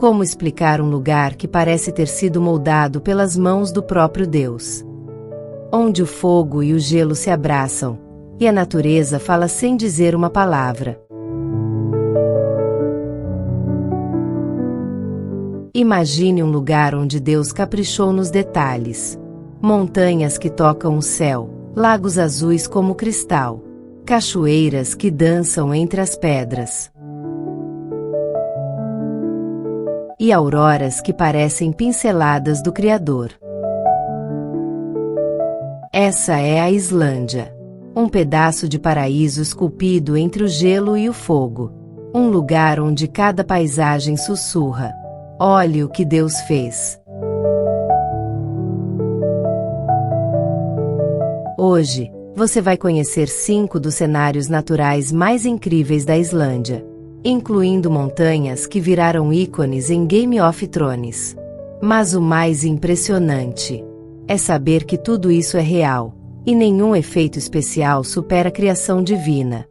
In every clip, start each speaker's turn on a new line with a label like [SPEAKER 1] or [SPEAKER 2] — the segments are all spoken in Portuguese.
[SPEAKER 1] Como explicar um lugar que parece ter sido moldado pelas mãos do próprio Deus? Onde o fogo e o gelo se abraçam, e a natureza fala sem dizer uma palavra. Imagine um lugar onde Deus caprichou nos detalhes. Montanhas que tocam o céu, lagos azuis como cristal, cachoeiras que dançam entre as pedras. E auroras que parecem pinceladas do Criador. Essa é a Islândia. Um pedaço de paraíso esculpido entre o gelo e o fogo. Um lugar onde cada paisagem sussurra: olhe o que Deus fez. Hoje, você vai conhecer 5 dos cenários naturais mais incríveis da Islândia, incluindo montanhas que viraram ícones em Game of Thrones. Mas o mais impressionante é saber que tudo isso é real, e nenhum efeito especial supera a criação divina.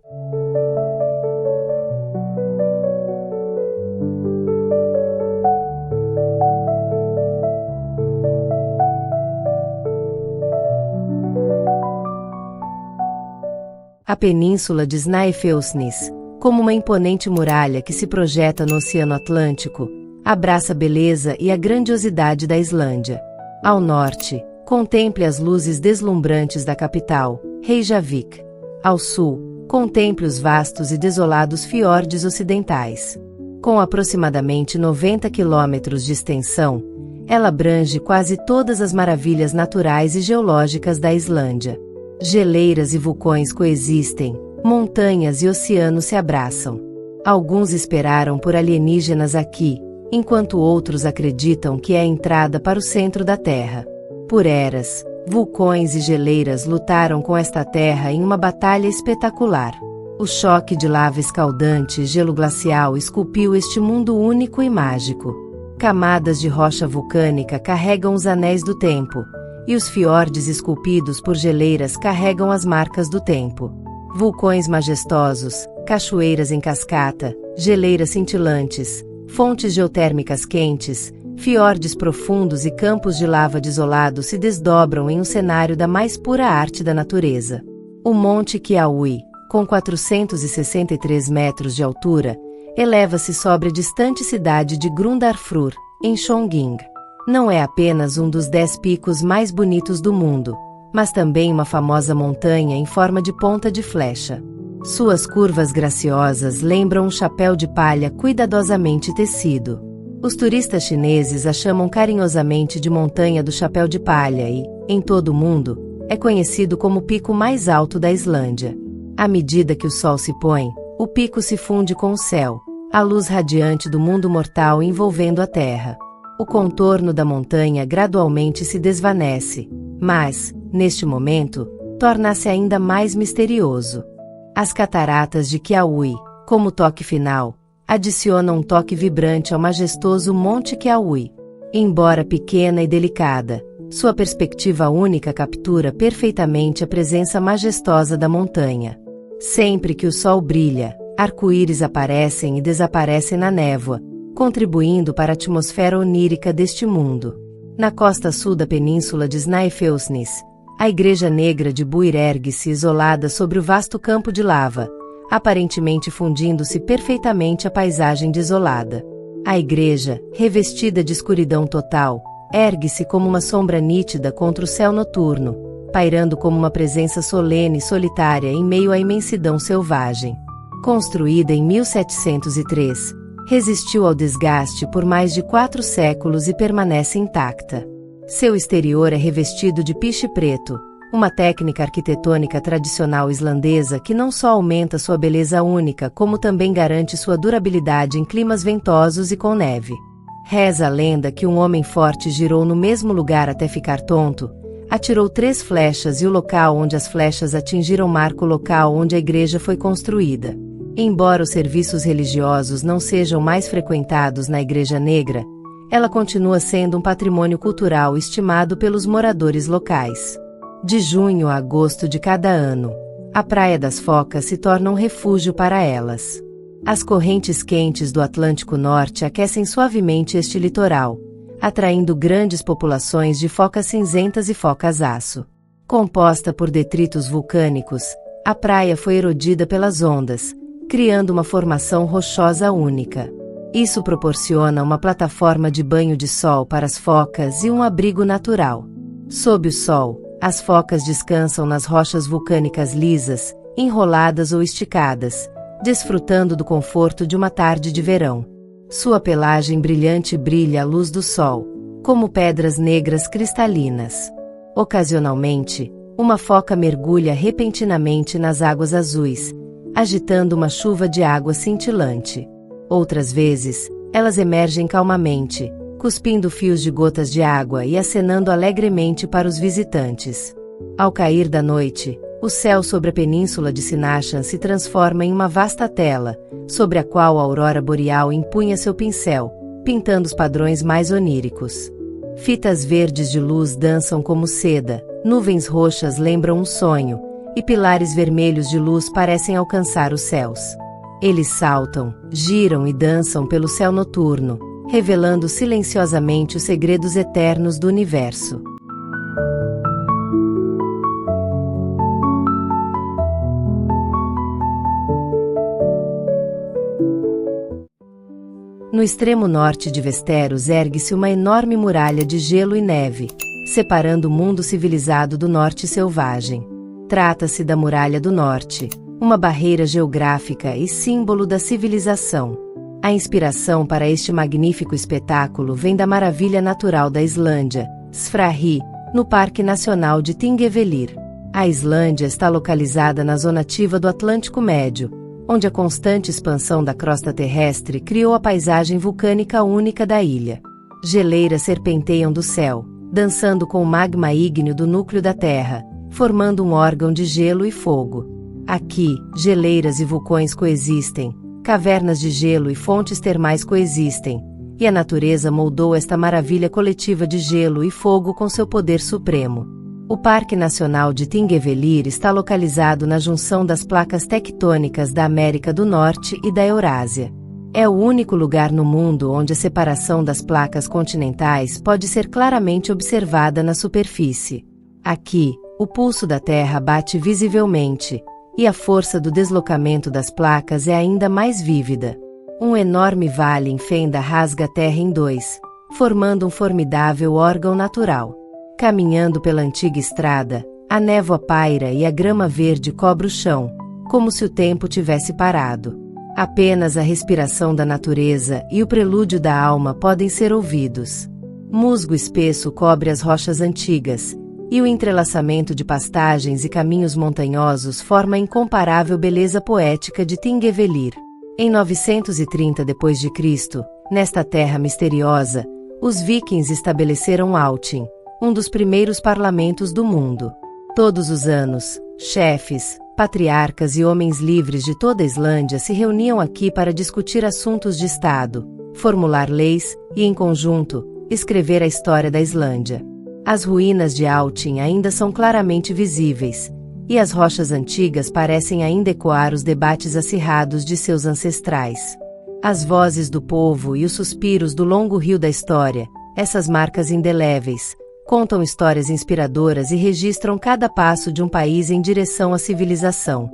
[SPEAKER 1] A península de Snæfellsnes, como uma imponente muralha que se projeta no Oceano Atlântico, abraça a beleza e a grandiosidade da Islândia. Ao norte, contemple as luzes deslumbrantes da capital, Reykjavik. Ao sul, contemple os vastos e desolados fiordes ocidentais. Com aproximadamente 90 quilômetros de extensão, ela abrange quase todas as maravilhas naturais e geológicas da Islândia. Geleiras e vulcões coexistem, montanhas e oceanos se abraçam. Alguns esperaram por alienígenas aqui, enquanto outros acreditam que é a entrada para o centro da Terra. Por eras, vulcões e geleiras lutaram com esta terra em uma batalha espetacular. O choque de lava escaldante e gelo glacial esculpiu este mundo único e mágico. Camadas de rocha vulcânica carregam os anéis do tempo, e os fiordes esculpidos por geleiras carregam as marcas do tempo. Vulcões majestosos, cachoeiras em cascata, geleiras cintilantes, fontes geotérmicas quentes, fiordes profundos e campos de lava desolados se desdobram em um cenário da mais pura arte da natureza. O Monte Kiaui, com 463 metros de altura, eleva-se sobre a distante cidade de Grundarfjörður, em Chongqing. Não é apenas um dos 10 picos mais bonitos do mundo, mas também uma famosa montanha em forma de ponta de flecha. Suas curvas graciosas lembram um chapéu de palha cuidadosamente tecido. Os turistas chineses a chamam carinhosamente de Montanha do Chapéu de Palha e, em todo o mundo, é conhecido como o pico mais alto da Islândia. À medida que o sol se põe, o pico se funde com o céu, a luz radiante do mundo mortal envolvendo a terra. O contorno da montanha gradualmente se desvanece, mas, neste momento, torna-se ainda mais misterioso. As cataratas de Kiaui, como toque final, adicionam um toque vibrante ao majestoso Monte Kiaui. Embora pequena e delicada, sua perspectiva única captura perfeitamente a presença majestosa da montanha. Sempre que o sol brilha, arco-íris aparecem e desaparecem na névoa, contribuindo para a atmosfera onírica deste mundo. Na costa sul da península de Snæfellsnes, a Igreja Negra de Búir ergue-se isolada sobre o vasto campo de lava, aparentemente fundindo-se perfeitamente à paisagem desolada. A igreja, revestida de escuridão total, ergue-se como uma sombra nítida contra o céu noturno, pairando como uma presença solene e solitária em meio à imensidão selvagem. Construída em 1703, resistiu ao desgaste por mais de 4 séculos e permanece intacta. Seu exterior é revestido de piche preto, uma técnica arquitetônica tradicional islandesa que não só aumenta sua beleza única, como também garante sua durabilidade em climas ventosos e com neve. Reza a lenda que um homem forte girou no mesmo lugar até ficar tonto, atirou 3 flechas e o local onde as flechas atingiram marca o local onde a igreja foi construída. Embora os serviços religiosos não sejam mais frequentados na Igreja Negra, ela continua sendo um patrimônio cultural estimado pelos moradores locais. De junho a agosto de cada ano, a Praia das Focas se torna um refúgio para elas. As correntes quentes do Atlântico Norte aquecem suavemente este litoral, atraindo grandes populações de focas cinzentas e focas-aço. Composta por detritos vulcânicos, a praia foi erodida pelas ondas, criando uma formação rochosa única. Isso proporciona uma plataforma de banho de sol para as focas e um abrigo natural. Sob o sol, as focas descansam nas rochas vulcânicas lisas, enroladas ou esticadas, desfrutando do conforto de uma tarde de verão. Sua pelagem brilhante brilha à luz do sol, como pedras negras cristalinas. Ocasionalmente, uma foca mergulha repentinamente nas águas azuis, agitando uma chuva de água cintilante. Outras vezes, elas emergem calmamente, cuspindo fios de gotas de água e acenando alegremente para os visitantes. Ao cair da noite, o céu sobre a península de Sinnatcham se transforma em uma vasta tela, sobre a qual a aurora boreal empunha seu pincel, pintando os padrões mais oníricos. Fitas verdes de luz dançam como seda, nuvens roxas lembram um sonho, e pilares vermelhos de luz parecem alcançar os céus. Eles saltam, giram e dançam pelo céu noturno, revelando silenciosamente os segredos eternos do universo. No extremo norte de Westeros ergue-se uma enorme muralha de gelo e neve, separando o mundo civilizado do norte selvagem. Trata-se da Muralha do Norte, uma barreira geográfica e símbolo da civilização. A inspiração para este magnífico espetáculo vem da maravilha natural da Islândia, Sfrahi, no Parque Nacional de Thingvellir. A Islândia está localizada na zona ativa do Atlântico Médio, onde a constante expansão da crosta terrestre criou a paisagem vulcânica única da ilha. Geleiras serpenteiam do céu, dançando com o magma ígneo do núcleo da Terra, formando um órgão de gelo e fogo. Aqui, geleiras e vulcões coexistem, cavernas de gelo e fontes termais coexistem, e a natureza moldou esta maravilha coletiva de gelo e fogo com seu poder supremo. O Parque Nacional de Thingvellir está localizado na junção das placas tectônicas da América do Norte e da Eurásia. É o único lugar no mundo onde a separação das placas continentais pode ser claramente observada na superfície. Aqui, o pulso da Terra bate visivelmente, e a força do deslocamento das placas é ainda mais vívida. Um enorme vale em fenda rasga a Terra em dois, formando um formidável órgão natural. Caminhando pela antiga estrada, a névoa paira e a grama verde cobre o chão, como se o tempo tivesse parado. Apenas a respiração da natureza e o prelúdio da alma podem ser ouvidos. Musgo espesso cobre as rochas antigas, e o entrelaçamento de pastagens e caminhos montanhosos forma a incomparável beleza poética de Thingvellir. Em 930 d.C., nesta terra misteriosa, os vikings estabeleceram Althin, um dos primeiros parlamentos do mundo. Todos os anos, chefes, patriarcas e homens livres de toda a Islândia se reuniam aqui para discutir assuntos de Estado, formular leis e, em conjunto, escrever a história da Islândia. As ruínas de Althin ainda são claramente visíveis, e as rochas antigas parecem ainda ecoar os debates acirrados de seus ancestrais. As vozes do povo e os suspiros do longo rio da história, essas marcas indeléveis, contam histórias inspiradoras e registram cada passo de um país em direção à civilização.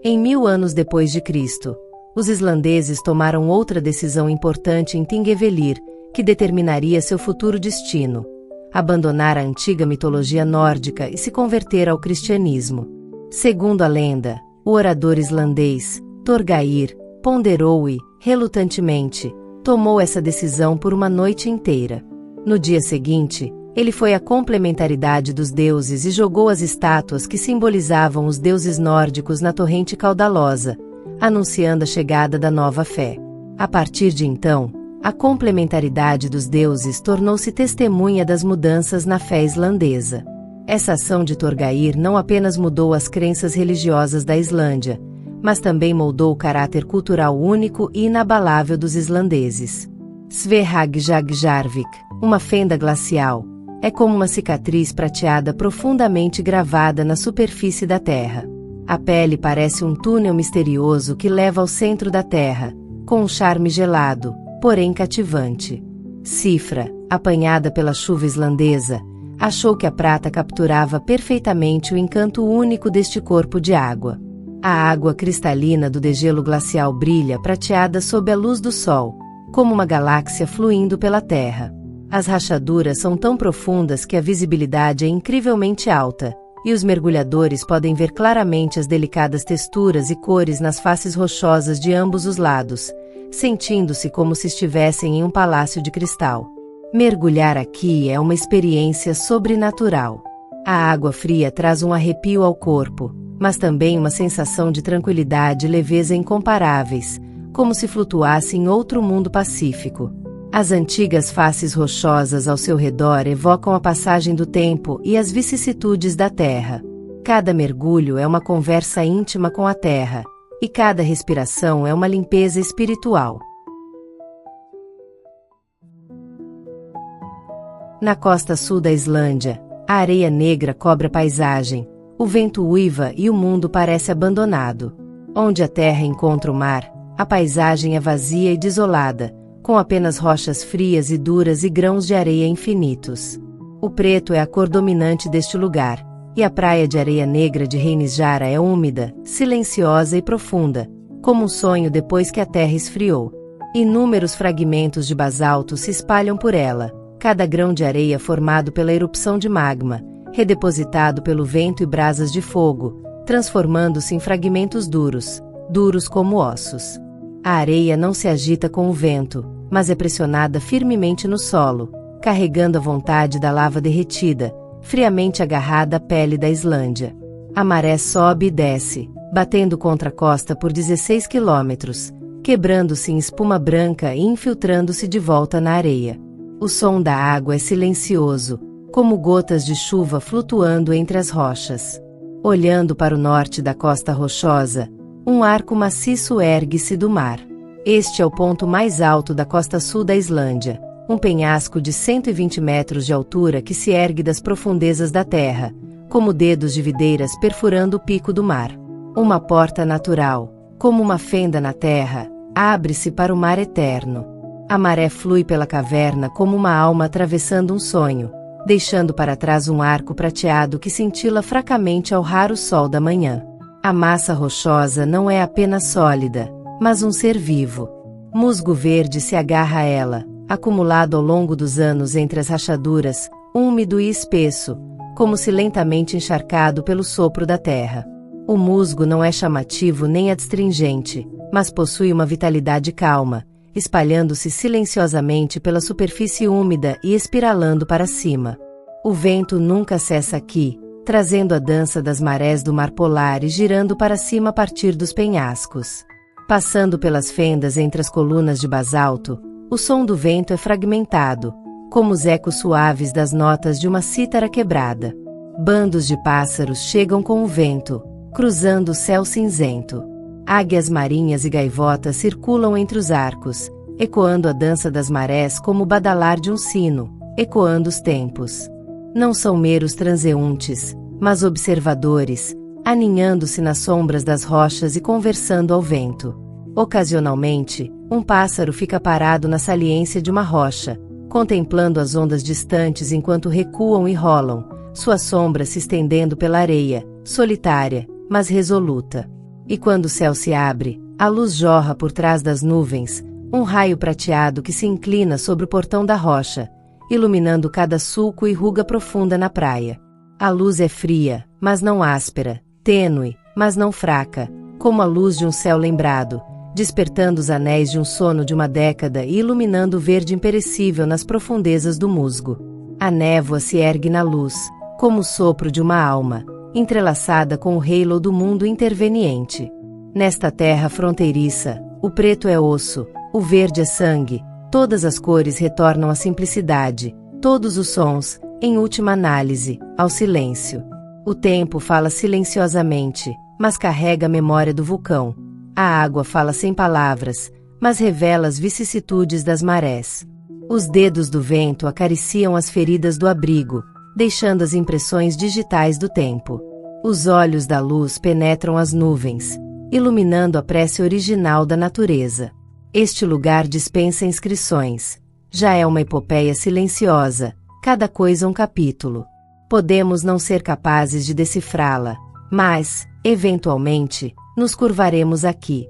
[SPEAKER 1] Em 1000 anos depois de Cristo, os islandeses tomaram outra decisão importante em Thingvellir, que determinaria seu futuro destino: abandonar a antiga mitologia nórdica e se converter ao cristianismo. Segundo a lenda, o orador islandês, Thorgeir, ponderou e, relutantemente, tomou essa decisão por uma noite inteira. No dia seguinte, ele foi à complementaridade dos deuses e jogou as estátuas que simbolizavam os deuses nórdicos na torrente caudalosa, anunciando a chegada da nova fé. A partir de então, a complementaridade dos deuses tornou-se testemunha das mudanças na fé islandesa. Essa ação de Thorgeir não apenas mudou as crenças religiosas da Islândia, mas também moldou o caráter cultural único e inabalável dos islandeses. Svartahjallajarvik, uma fenda glacial, é como uma cicatriz prateada profundamente gravada na superfície da Terra. A pele parece um túnel misterioso que leva ao centro da Terra, com um charme gelado, porém cativante. Cifra, apanhada pela chuva islandesa, achou que a prata capturava perfeitamente o encanto único deste corpo de água. A água cristalina do degelo glacial brilha prateada sob a luz do sol, como uma galáxia fluindo pela Terra. As rachaduras são tão profundas que a visibilidade é incrivelmente alta, e os mergulhadores podem ver claramente as delicadas texturas e cores nas faces rochosas de ambos os lados, sentindo-se como se estivessem em um palácio de cristal. Mergulhar aqui é uma experiência sobrenatural. A água fria traz um arrepio ao corpo, mas também uma sensação de tranquilidade e leveza incomparáveis, como se flutuasse em outro mundo pacífico. As antigas faces rochosas ao seu redor evocam a passagem do tempo e as vicissitudes da terra. Cada mergulho é uma conversa íntima com a terra, e cada respiração é uma limpeza espiritual. Na costa sul da Islândia, a areia negra cobre a paisagem, o vento uiva e o mundo parece abandonado. Onde a terra encontra o mar, a paisagem é vazia e desolada, com apenas rochas frias e duras e grãos de areia infinitos. O preto é a cor dominante deste lugar, e a praia de areia negra de Reynisfjara é úmida, silenciosa e profunda, como um sonho depois que a terra esfriou. Inúmeros fragmentos de basalto se espalham por ela, cada grão de areia formado pela erupção de magma, redepositado pelo vento e brasas de fogo, transformando-se em fragmentos duros, duros como ossos. A areia não se agita com o vento, mas é pressionada firmemente no solo, carregando a vontade da lava derretida, friamente agarrada à pele da Islândia. A maré sobe e desce, batendo contra a costa por 16 quilômetros, quebrando-se em espuma branca e infiltrando-se de volta na areia. O som da água é silencioso, como gotas de chuva flutuando entre as rochas. Olhando para o norte da costa rochosa, um arco maciço ergue-se do mar. Este é o ponto mais alto da costa sul da Islândia, um penhasco de 120 metros de altura que se ergue das profundezas da terra, como dedos de videiras perfurando o pico do mar. Uma porta natural, como uma fenda na terra, abre-se para o mar eterno. A maré flui pela caverna como uma alma atravessando um sonho, deixando para trás um arco prateado que cintila fracamente ao raro sol da manhã. A massa rochosa não é apenas sólida, mas um ser vivo. Musgo verde se agarra a ela, acumulado ao longo dos anos entre as rachaduras, úmido e espesso, como se lentamente encharcado pelo sopro da terra. O musgo não é chamativo nem adstringente, mas possui uma vitalidade calma, espalhando-se silenciosamente pela superfície úmida e espiralando para cima. O vento nunca cessa aqui, trazendo a dança das marés do mar polar e girando para cima a partir dos penhascos. Passando pelas fendas entre as colunas de basalto, o som do vento é fragmentado, como os ecos suaves das notas de uma cítara quebrada. Bandos de pássaros chegam com o vento, cruzando o céu cinzento. Águias marinhas e gaivotas circulam entre os arcos, ecoando a dança das marés como o badalar de um sino, ecoando os tempos. Não são meros transeuntes, mas observadores, aninhando-se nas sombras das rochas e conversando ao vento. Ocasionalmente, um pássaro fica parado na saliência de uma rocha, contemplando as ondas distantes enquanto recuam e rolam, sua sombra se estendendo pela areia, solitária, mas resoluta. E quando o céu se abre, a luz jorra por trás das nuvens, um raio prateado que se inclina sobre o portão da rocha, iluminando cada sulco e ruga profunda na praia. A luz é fria, mas não áspera, tênue, mas não fraca, como a luz de um céu lembrado, despertando os anéis de um sono de uma década e iluminando o verde imperecível nas profundezas do musgo. A névoa se ergue na luz, como o sopro de uma alma, entrelaçada com o halo do mundo interveniente. Nesta terra fronteiriça, o preto é osso, o verde é sangue, todas as cores retornam à simplicidade, todos os sons, em última análise, ao silêncio. O tempo fala silenciosamente, mas carrega a memória do vulcão. A água fala sem palavras, mas revela as vicissitudes das marés. Os dedos do vento acariciam as feridas do abrigo, deixando as impressões digitais do tempo. Os olhos da luz penetram as nuvens, iluminando a prece original da natureza. Este lugar dispensa inscrições. Já é uma epopeia silenciosa, cada coisa um capítulo. Podemos não ser capazes de decifrá-la, mas, eventualmente, nos curvaremos aqui.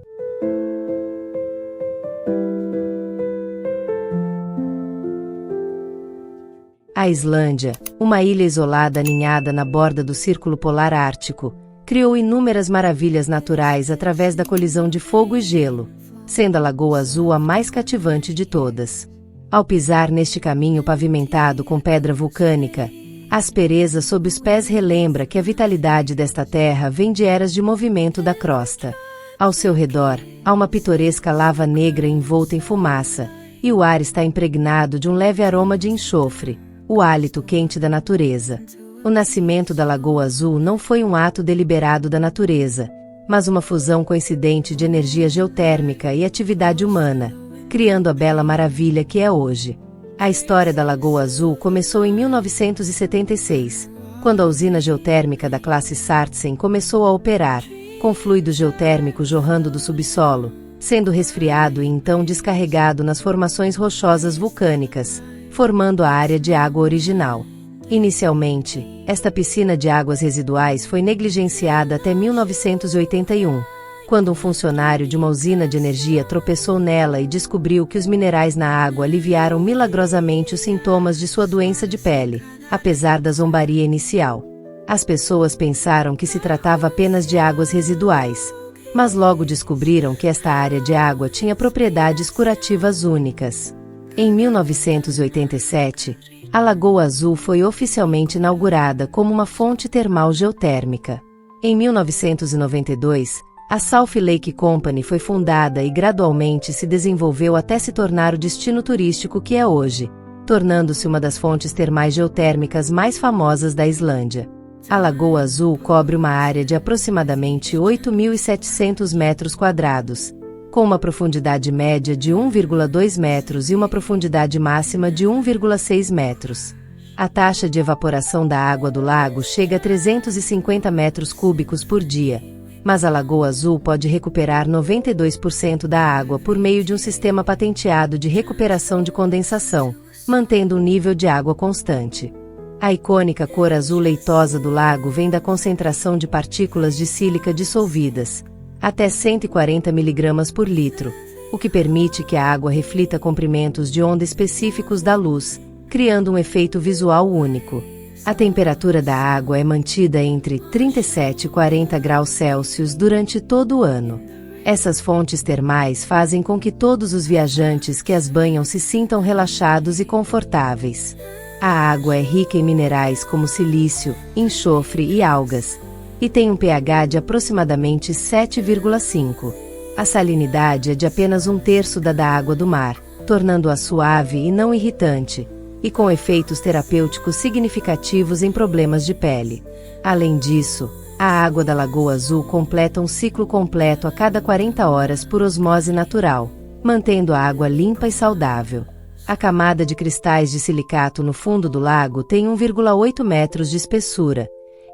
[SPEAKER 1] A Islândia, uma ilha isolada aninhada na borda do Círculo Polar Ártico, criou inúmeras maravilhas naturais através da colisão de fogo e gelo, sendo a Lagoa Azul a mais cativante de todas. Ao pisar neste caminho pavimentado com pedra vulcânica, a aspereza sob os pés relembra que a vitalidade desta terra vem de eras de movimento da crosta. Ao seu redor, há uma pitoresca lava negra envolta em fumaça, e o ar está impregnado de um leve aroma de enxofre, o hálito quente da natureza. O nascimento da Lagoa Azul não foi um ato deliberado da natureza, mas uma fusão coincidente de energia geotérmica e atividade humana, criando a bela maravilha que é hoje. A história da Lagoa Azul começou em 1976, quando a usina geotérmica da classe Sartsen começou a operar, com fluido geotérmico jorrando do subsolo, sendo resfriado e então descarregado nas formações rochosas vulcânicas, formando a área de água original. Inicialmente, esta piscina de águas residuais foi negligenciada até 1981, quando um funcionário de uma usina de energia tropeçou nela e descobriu que os minerais na água aliviaram milagrosamente os sintomas de sua doença de pele, apesar da zombaria inicial. As pessoas pensaram que se tratava apenas de águas residuais, mas logo descobriram que esta área de água tinha propriedades curativas únicas. Em 1987, a Lagoa Azul foi oficialmente inaugurada como uma fonte termal geotérmica. Em 1992, a South Lake Company foi fundada e gradualmente se desenvolveu até se tornar o destino turístico que é hoje, tornando-se uma das fontes termais geotérmicas mais famosas da Islândia. A Lagoa Azul cobre uma área de aproximadamente 8.700 metros quadrados, com uma profundidade média de 1,2 metros e uma profundidade máxima de 1,6 metros. A taxa de evaporação da água do lago chega a 350 metros cúbicos por dia, mas a Lagoa Azul pode recuperar 92% da água por meio de um sistema patenteado de recuperação de condensação, mantendo um nível de água constante. A icônica cor azul leitosa do lago vem da concentração de partículas de sílica dissolvidas, até 140 mg por litro, o que permite que a água reflita comprimentos de onda específicos da luz, criando um efeito visual único. A temperatura da água é mantida entre 37 e 40 graus Celsius durante todo o ano. Essas fontes termais fazem com que todos os viajantes que as banham se sintam relaxados e confortáveis. A água é rica em minerais como silício, enxofre e algas, e tem um pH de aproximadamente 7,5. A salinidade é de apenas 1/3 da água do mar, tornando-a suave e não irritante, e com efeitos terapêuticos significativos em problemas de pele. Além disso, a água da Lagoa Azul completa um ciclo completo a cada 40 horas por osmose natural, mantendo a água limpa e saudável. A camada de cristais de silicato no fundo do lago tem 1,8 metros de espessura,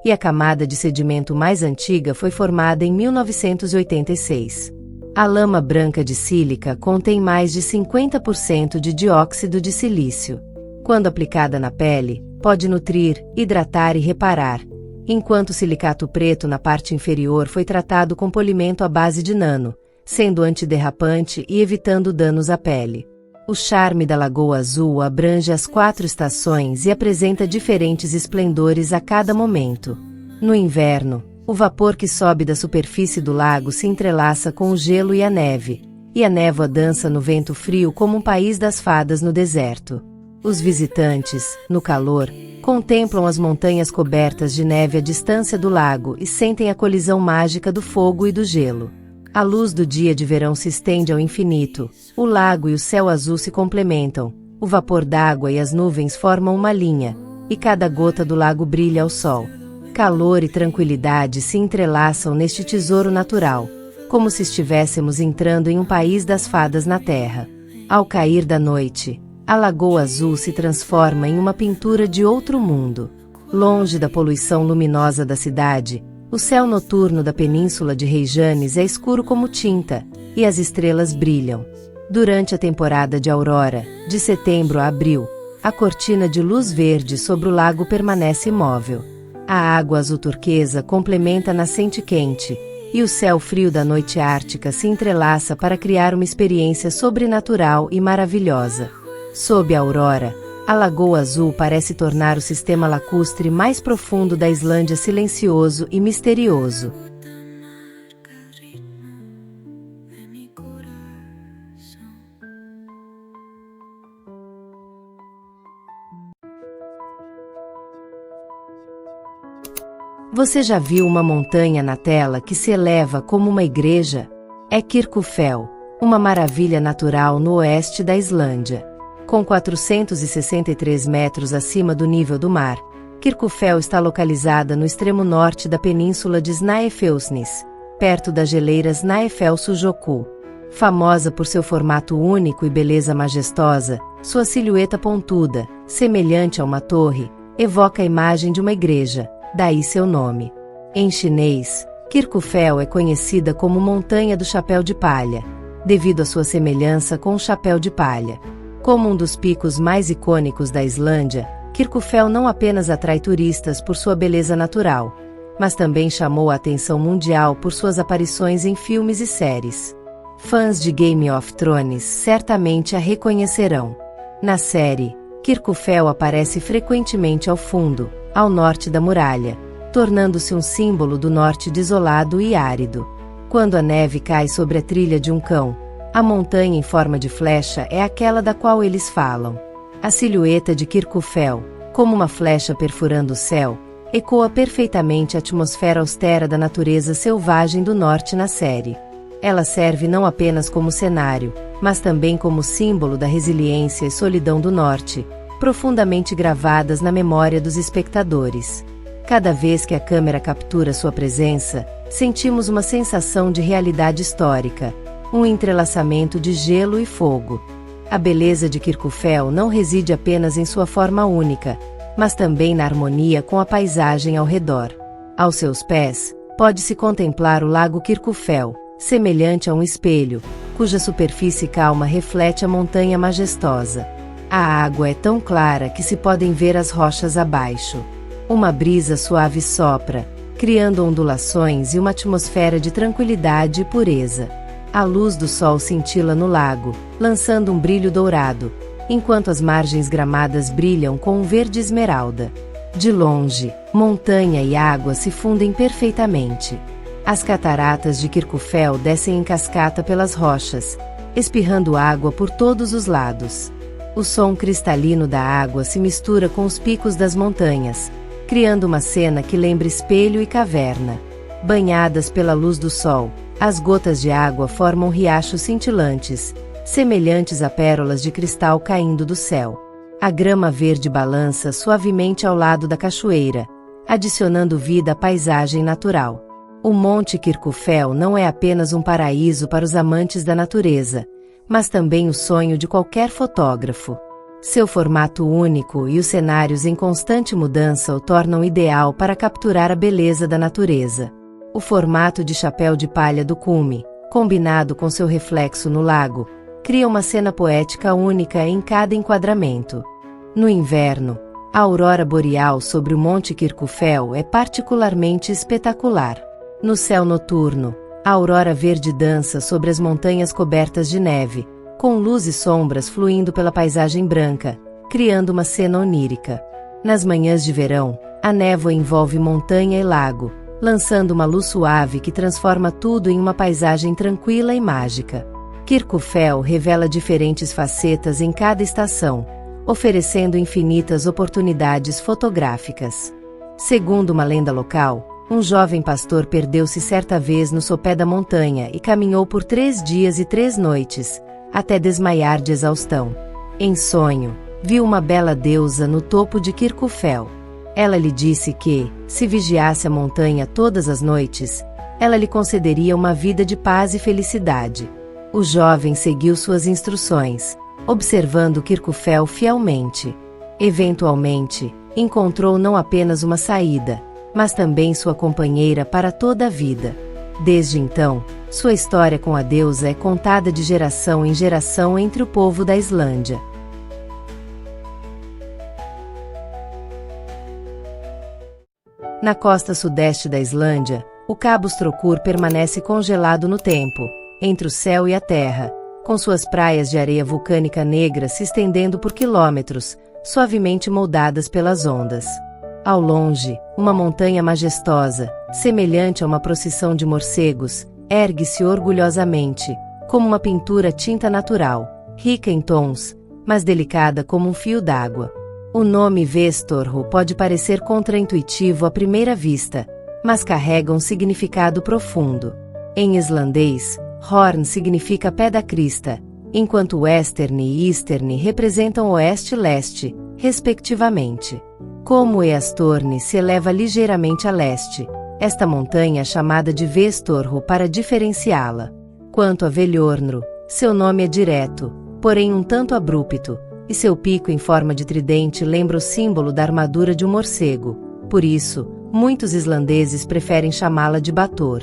[SPEAKER 1] e a camada de sedimento mais antiga foi formada em 1986. A lama branca de sílica contém mais de 50% de dióxido de silício. Quando aplicada na pele, pode nutrir, hidratar e reparar, enquanto o silicato preto na parte inferior foi tratado com polimento à base de nano, sendo antiderrapante e evitando danos à pele. O charme da Lagoa Azul abrange as 4 estações e apresenta diferentes esplendores a cada momento. No inverno, o vapor que sobe da superfície do lago se entrelaça com o gelo e a neve, e a névoa dança no vento frio como um país das fadas no deserto. Os visitantes, no calor, contemplam as montanhas cobertas de neve à distância do lago e sentem a colisão mágica do fogo e do gelo. A luz do dia de verão se estende ao infinito, o lago e o céu azul se complementam, o vapor d'água e as nuvens formam uma linha, e cada gota do lago brilha ao sol. Calor e tranquilidade se entrelaçam neste tesouro natural, como se estivéssemos entrando em um país das fadas na terra. Ao cair da noite, a Lagoa Azul se transforma em uma pintura de outro mundo. Longe da poluição luminosa da cidade, o céu noturno da península de Reykjanes é escuro como tinta, e as estrelas brilham. Durante a temporada de aurora, de setembro a abril, a cortina de luz verde sobre o lago permanece imóvel. A água azul turquesa complementa a nascente quente, e o céu frio da noite ártica se entrelaça para criar uma experiência sobrenatural e maravilhosa. Sob a aurora, a Lagoa Azul parece tornar o sistema lacustre mais profundo da Islândia silencioso e misterioso. Você já viu uma montanha na tela que se eleva como uma igreja? É Kirkjufell, uma maravilha natural no oeste da Islândia. Com 463 metros acima do nível do mar, Kirkjufell está localizada no extremo norte da península de Snæfellsnes, perto da geleira Snæfellsjökull. Famosa por seu formato único e beleza majestosa, sua silhueta pontuda, semelhante a uma torre, evoca a imagem de uma igreja. Daí seu nome. Em chinês, Kirkjufell é conhecida como Montanha do Chapéu de Palha, devido à sua semelhança com o chapéu de palha. Como um dos picos mais icônicos da Islândia, Kirkjufell não apenas atrai turistas por sua beleza natural, mas também chamou a atenção mundial por suas aparições em filmes e séries. Fãs de Game of Thrones certamente a reconhecerão. Na série, Kirkjufell aparece frequentemente ao fundo, ao norte da muralha, tornando-se um símbolo do norte desolado e árido. Quando a neve cai sobre a trilha de um cão, a montanha em forma de flecha é aquela da qual eles falam. A silhueta de Kirkjufell, como uma flecha perfurando o céu, ecoa perfeitamente a atmosfera austera da natureza selvagem do norte na série. Ela serve não apenas como cenário, mas também como símbolo da resiliência e solidão do norte, profundamente gravadas na memória dos espectadores. Cada vez que a câmera captura sua presença, sentimos uma sensação de realidade histórica, um entrelaçamento de gelo e fogo. A beleza de Kirkjufell não reside apenas em sua forma única, mas também na harmonia com a paisagem ao redor. Aos seus pés, pode-se contemplar o lago Kirkjufell, semelhante a um espelho, cuja superfície calma reflete a montanha majestosa. A água é tão clara que se podem ver as rochas abaixo. Uma brisa suave sopra, criando ondulações e uma atmosfera de tranquilidade e pureza. A luz do sol cintila no lago, lançando um brilho dourado, enquanto as margens gramadas brilham com um verde esmeralda. De longe, montanha e água se fundem perfeitamente. As cataratas de Kirkjufell descem em cascata pelas rochas, espirrando água por todos os lados. O som cristalino da água se mistura com os picos das montanhas, criando uma cena que lembra espelho e caverna. Banhadas pela luz do sol, as gotas de água formam riachos cintilantes, semelhantes a pérolas de cristal caindo do céu. A grama verde balança suavemente ao lado da cachoeira, adicionando vida à paisagem natural. O Monte Kirkjufell não é apenas um paraíso para os amantes da natureza, mas também o sonho de qualquer fotógrafo. Seu formato único e os cenários em constante mudança o tornam ideal para capturar a beleza da natureza. O formato de chapéu de palha do cume, combinado com seu reflexo no lago, cria uma cena poética única em cada enquadramento. No inverno, a aurora boreal sobre o Monte Kirkjufell é particularmente espetacular. No céu noturno, a aurora verde dança sobre as montanhas cobertas de neve, com luz e sombras fluindo pela paisagem branca, criando uma cena onírica. Nas manhãs de verão, a névoa envolve montanha e lago, lançando uma luz suave que transforma tudo em uma paisagem tranquila e mágica. Kirkjufell revela diferentes facetas em cada estação, oferecendo infinitas oportunidades fotográficas. Segundo uma lenda local, um jovem pastor perdeu-se certa vez no sopé da montanha e caminhou por 3 dias e 3 noites, até desmaiar de exaustão. Em sonho, viu uma bela deusa no topo de Kirkjufell. Ela lhe disse que, se vigiasse a montanha todas as noites, ela lhe concederia uma vida de paz e felicidade. O jovem seguiu suas instruções, observando Kirkjufell fielmente. Eventualmente, encontrou não apenas uma saída, mas também sua companheira para toda a vida. Desde então, sua história com a deusa é contada de geração em geração entre o povo da Islândia. Na costa sudeste da Islândia, o Cabo Strokur permanece congelado no tempo, entre o céu e a terra, com suas praias de areia vulcânica negra se estendendo por quilômetros, suavemente moldadas pelas ondas. Ao longe, uma montanha majestosa, semelhante a uma procissão de morcegos, ergue-se orgulhosamente, como uma pintura tinta natural, rica em tons, mas delicada como um fio d'água. O nome Vestorro pode parecer contraintuitivo à primeira vista, mas carrega um significado profundo. Em islandês, Horn significa pé da crista, enquanto Western e Eastern representam oeste e leste, respectivamente. Como Eastorni se eleva ligeiramente a leste, esta montanha é chamada de Vestorro para diferenciá-la. Quanto a Velhornro, seu nome é direto, porém um tanto abrupto, e seu pico em forma de tridente lembra o símbolo da armadura de um morcego. Por isso, muitos islandeses preferem chamá-la de Bator.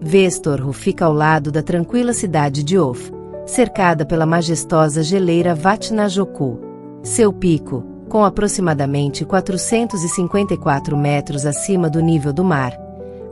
[SPEAKER 1] Vestorro fica ao lado da tranquila cidade de Of, cercada pela majestosa geleira Vatnajökull. Seu pico, com aproximadamente 454 metros acima do nível do mar,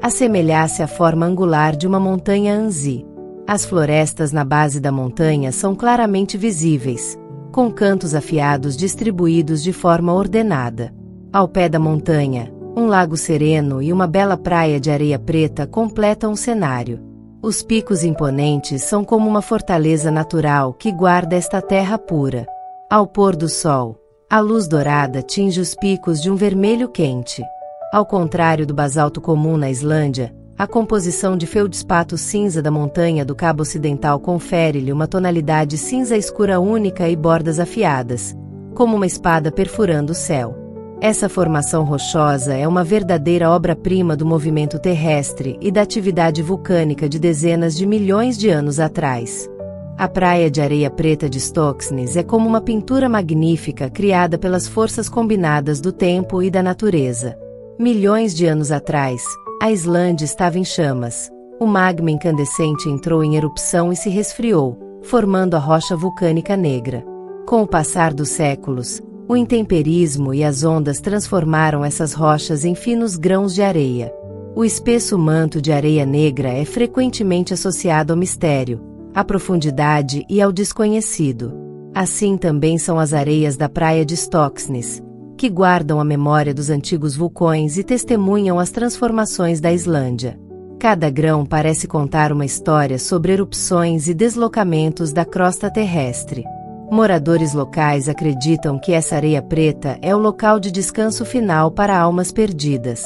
[SPEAKER 1] assemelha-se à forma angular de uma montanha Anzi. As florestas na base da montanha são claramente visíveis, com cantos afiados distribuídos de forma ordenada. Ao pé da montanha, um lago sereno e uma bela praia de areia preta completam o cenário. Os picos imponentes são como uma fortaleza natural que guarda esta terra pura. Ao pôr do sol, a luz dourada tinge os picos de um vermelho quente. Ao contrário do basalto comum na Islândia, a composição de feldspato cinza da montanha do Cabo Ocidental confere-lhe uma tonalidade cinza escura única e bordas afiadas, como uma espada perfurando o céu. Essa formação rochosa é uma verdadeira obra-prima do movimento terrestre e da atividade vulcânica de dezenas de milhões de anos atrás. A praia de areia preta de Stokksnes é como uma pintura magnífica criada pelas forças combinadas do tempo e da natureza. Milhões de anos atrás, a Islândia estava em chamas. O magma incandescente entrou em erupção e se resfriou, formando a rocha vulcânica negra. Com o passar dos séculos, o intemperismo e as ondas transformaram essas rochas em finos grãos de areia. O espesso manto de areia negra é frequentemente associado ao mistério, à profundidade e ao desconhecido. Assim também são as areias da praia de Stokksnes, que guardam a memória dos antigos vulcões e testemunham as transformações da Islândia. Cada grão parece contar uma história sobre erupções e deslocamentos da crosta terrestre. Moradores locais acreditam que essa areia preta é o local de descanso final para almas perdidas.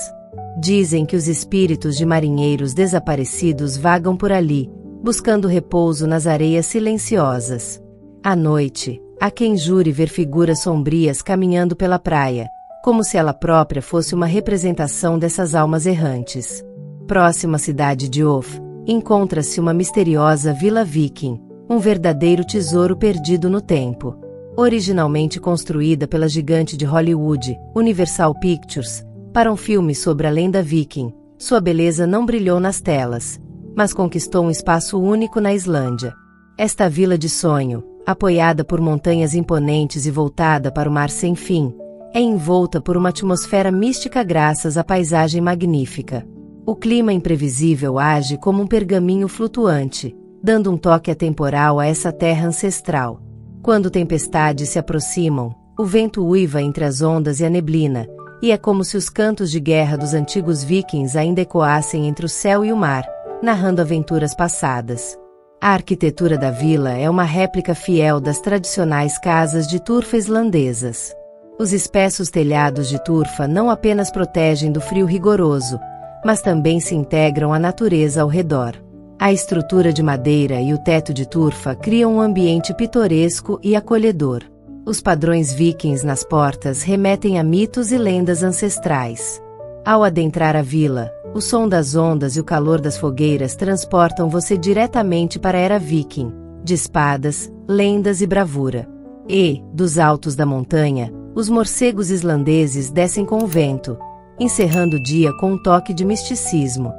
[SPEAKER 1] Dizem que os espíritos de marinheiros desaparecidos vagam por ali, buscando repouso nas areias silenciosas. À noite, há quem jure ver figuras sombrias caminhando pela praia, como se ela própria fosse uma representação dessas almas errantes. Próxima à cidade de Of, encontra-se uma misteriosa vila viking, um verdadeiro tesouro perdido no tempo. Originalmente construída pela gigante de Hollywood, Universal Pictures, para um filme sobre a lenda viking, sua beleza não brilhou nas telas, mas conquistou um espaço único na Islândia. Esta vila de sonho, apoiada por montanhas imponentes e voltada para o mar sem fim, é envolta por uma atmosfera mística graças à paisagem magnífica. O clima imprevisível age como um pergaminho flutuante, dando um toque atemporal a essa terra ancestral. Quando tempestades se aproximam, o vento uiva entre as ondas e a neblina, e é como se os cantos de guerra dos antigos vikings ainda ecoassem entre o céu e o mar, narrando aventuras passadas. A arquitetura da vila é uma réplica fiel das tradicionais casas de turfa islandesas. Os espessos telhados de turfa não apenas protegem do frio rigoroso, mas também se integram à natureza ao redor. A estrutura de madeira e o teto de turfa criam um ambiente pitoresco e acolhedor. Os padrões vikings nas portas remetem a mitos e lendas ancestrais. Ao adentrar a vila, o som das ondas e o calor das fogueiras transportam você diretamente para a era viking, de espadas, lendas e bravura. E, dos altos da montanha, os morcegos islandeses descem com o vento, encerrando o dia com um toque de misticismo.